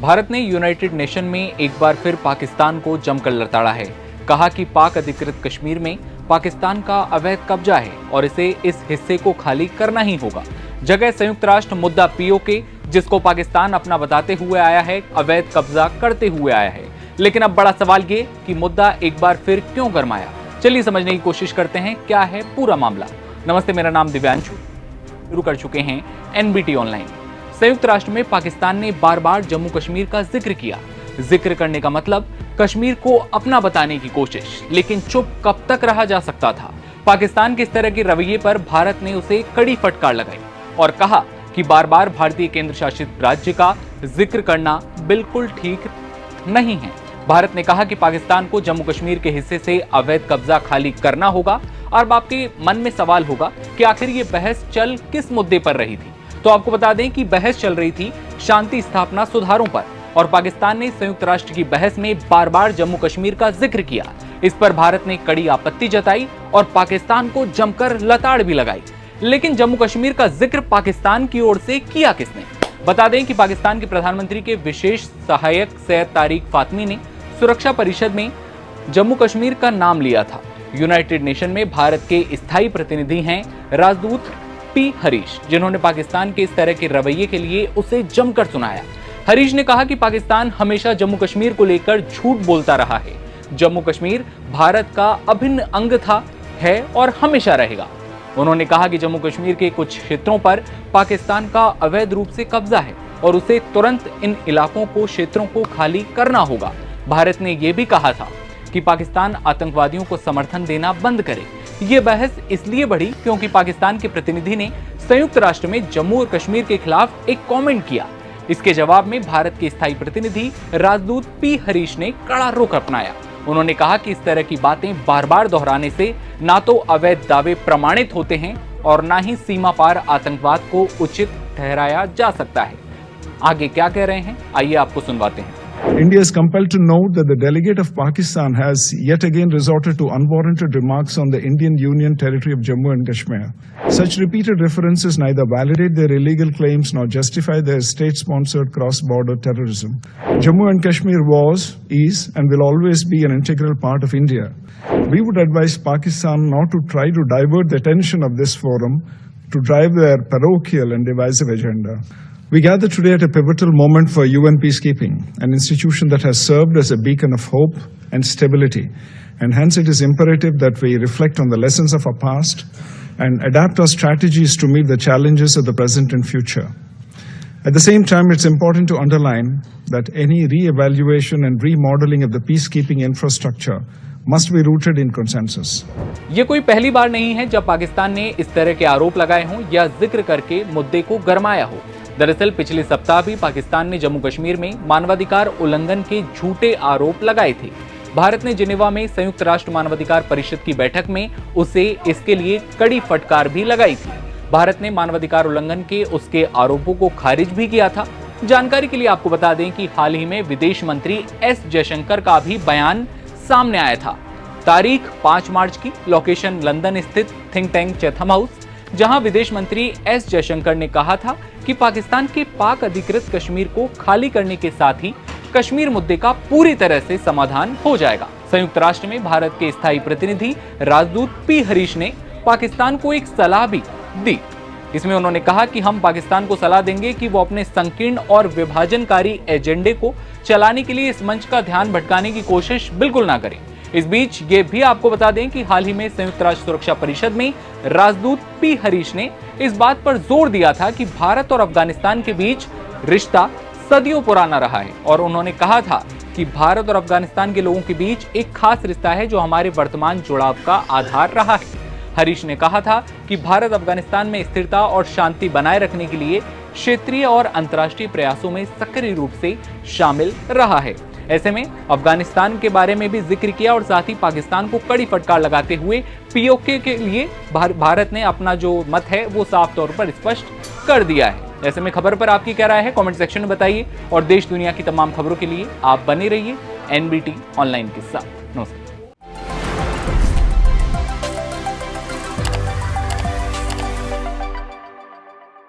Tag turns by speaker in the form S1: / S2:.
S1: भारत ने United nation में एक बार फिर पाकिस्तान को जमकर लताड़ा है। कहा कि पाक अधिकृत कश्मीर में पाकिस्तान का अवैध कब्जा है और इसे इस हिस्से को खाली करना ही होगा। जगह संयुक्त राष्ट्र मुद्दा पीओके, जिसको पाकिस्तान अपना बताते हुए आया है, अवैध कब्जा करते हुए आया है। लेकिन अब बड़ा सवाल ये कि मुद्दा एक बार फिर क्यों गरमाया। चलिए समझने की कोशिश करते हैं क्या है पूरा मामला। नमस्ते, मेरा नाम दिव्यांशु। शुरू कर चुके हैं एनबीटी ऑनलाइन। संयुक्त राष्ट्र में पाकिस्तान ने बार बार जम्मू कश्मीर का जिक्र किया। जिक्र करने का मतलब कश्मीर को अपना बताने की कोशिश, लेकिन चुप कब तक रहा जा सकता था। पाकिस्तान के इस तरह के रवैये पर भारत ने उसे कड़ी फटकार लगाई और कहा कि बार बार भारतीय केंद्र शासित राज्य का जिक्र करना बिल्कुल ठीक नहीं है। भारत ने कहा कि पाकिस्तान को जम्मू कश्मीर के हिस्से से अवैध कब्जा खाली करना होगा। और आपके मन में सवाल होगा कि आखिर ये बहस चल किस मुद्दे पर रही थी। तो आपको बता दें कि बहस चल रही थी शांति स्थापना सुधारों पर, और पाकिस्तान ने संयुक्त राष्ट्र की बहस में बार बार जम्मू कश्मीर का जिक्र किया। इस पर भारत ने कड़ी आपत्ति जताई और पाकिस्तान को जमकर लताड़ भी लगाई। लेकिन जम्मू कश्मीर का जिक्र पाकिस्तान की ओर से किया किसने? बता दें कि पाकिस्तान के प्रधानमंत्री के विशेष सहायक सैयद तारिक फातमी ने सुरक्षा परिषद में जम्मू कश्मीर का नाम लिया था। यूनाइटेड नेशन में भारत के स्थायी प्रतिनिधि हैं राजदूत पी हरीश, जिन्होंने पाकिस्तान के इस तरह के रवैये के लिए उसे जमकर सुनाया। हरीश ने कहा कि पाकिस्तान हमेशा जम्मू कश्मीर को लेकर झूठ बोलता रहा है। जम्मू कश्मीर भारत का अभिन्न अंग था, है और हमेशा रहेगा। उन्होंने कहा कि जम्मू कश्मीर के कुछ क्षेत्रों पर पाकिस्तान का अवैध रूप से कब्जा है और उसे तुरंत इन इलाकों को, क्षेत्रों को खाली करना होगा। भारत ने यह भी कहा था कि पाकिस्तान आतंकवादियों को समर्थन देना बंद करे। ये बहस इसलिए बढ़ी क्योंकि पाकिस्तान के प्रतिनिधि ने संयुक्त राष्ट्र में जम्मू और कश्मीर के खिलाफ एक कमेंट किया। इसके जवाब में भारत के स्थायी प्रतिनिधि राजदूत पी हरीश ने कड़ा रुख अपनाया। उन्होंने कहा कि इस तरह की बातें बार बार दोहराने से ना तो अवैध दावे प्रमाणित होते हैं और ना ही सीमा पार आतंकवाद को उचित ठहराया जा सकता है। आगे क्या कह रहे हैं, आइए आपको सुनवाते हैं।
S2: India is compelled to note that the delegate of Pakistan has yet again resorted to unwarranted remarks on the Indian Union territory of Jammu and Kashmir. Such repeated references neither validate their illegal claims nor justify their state-sponsored cross-border terrorism. Jammu and Kashmir was, is, and will always be an integral part of India. We would advise Pakistan not to try to divert the attention of this forum to drive their parochial and divisive agenda. We gather today at a pivotal moment for UN peacekeeping, an institution that has served as a beacon of hope and stability, and hence it is imperative that we reflect on the lessons of our past and adapt our strategies to meet the challenges of the present and future. At the same time, it's important to underline that any re-evaluation and remodeling of the peacekeeping infrastructure must be rooted in consensus.
S1: ये कोई पहली बार नहीं है जब पाकिस्तान ने इस तरह के आरोप लगाए हों या जिक्र करके मुद्दे को गरमाया हो। दरअसल पिछले सप्ताह भी पाकिस्तान ने जम्मू कश्मीर में मानवाधिकार उल्लंघन के झूठे आरोप लगाए थे। भारत ने जिनेवा में संयुक्त राष्ट्र मानवाधिकार परिषद की बैठक में उसे इसके लिए कड़ी फटकार भी लगाई थी। भारत ने मानवाधिकार उल्लंघन के उसके आरोपों को खारिज भी किया था। जानकारी के लिए आपको बता दें कि हाल ही में विदेश मंत्री एस जयशंकर का भी बयान सामने आया था। तारीख 5 मार्च की, लोकेशन लंदन स्थित थिंक टैंक चैथम हाउस, जहां विदेश मंत्री एस जयशंकर ने कहा था कि पाकिस्तान के पाक अधिकृत कश्मीर को खाली करने के साथ ही कश्मीर मुद्दे का पूरी तरह से समाधान हो जाएगा। संयुक्त राष्ट्र में भारत के स्थायी प्रतिनिधि राजदूत पी हरीश ने पाकिस्तान को एक सलाह भी दी। इसमें उन्होंने कहा कि हम पाकिस्तान को सलाह देंगे कि वो अपने संकीर्ण और विभाजनकारी एजेंडे को चलाने के लिए इस मंच का ध्यान भटकाने की कोशिश बिल्कुल ना करें। इस बीच ये भी आपको बता दें कि हाल ही में संयुक्त राष्ट्र सुरक्षा परिषद में राजदूत पी हरीश ने इस बात पर जोर दिया था कि भारत और अफगानिस्तान के बीच रिश्ता सदियों पुराना रहा है, और उन्होंने कहा था कि भारत और अफगानिस्तान के लोगों के बीच एक खास रिश्ता है जो हमारे वर्तमान जुड़ाव का आधार रहा है। हरीश ने कहा था कि भारत अफगानिस्तान में स्थिरता और शांति बनाए रखने के लिए क्षेत्रीय और अंतर्राष्ट्रीय प्रयासों में सक्रिय रूप से शामिल रहा है। ऐसे में अफगानिस्तान के बारे में भी जिक्र किया और साथ ही पाकिस्तान को कड़ी फटकार लगाते हुए पीओके के लिए भारत ने अपना जो मत है वो साफ तौर पर स्पष्ट कर दिया है। ऐसे में खबर पर आपकी क्या राय है, कमेंट सेक्शन में बताइए और देश दुनिया की तमाम खबरों के लिए आप बने रहिए एनबीटी ऑनलाइन के साथ। नमस्कार।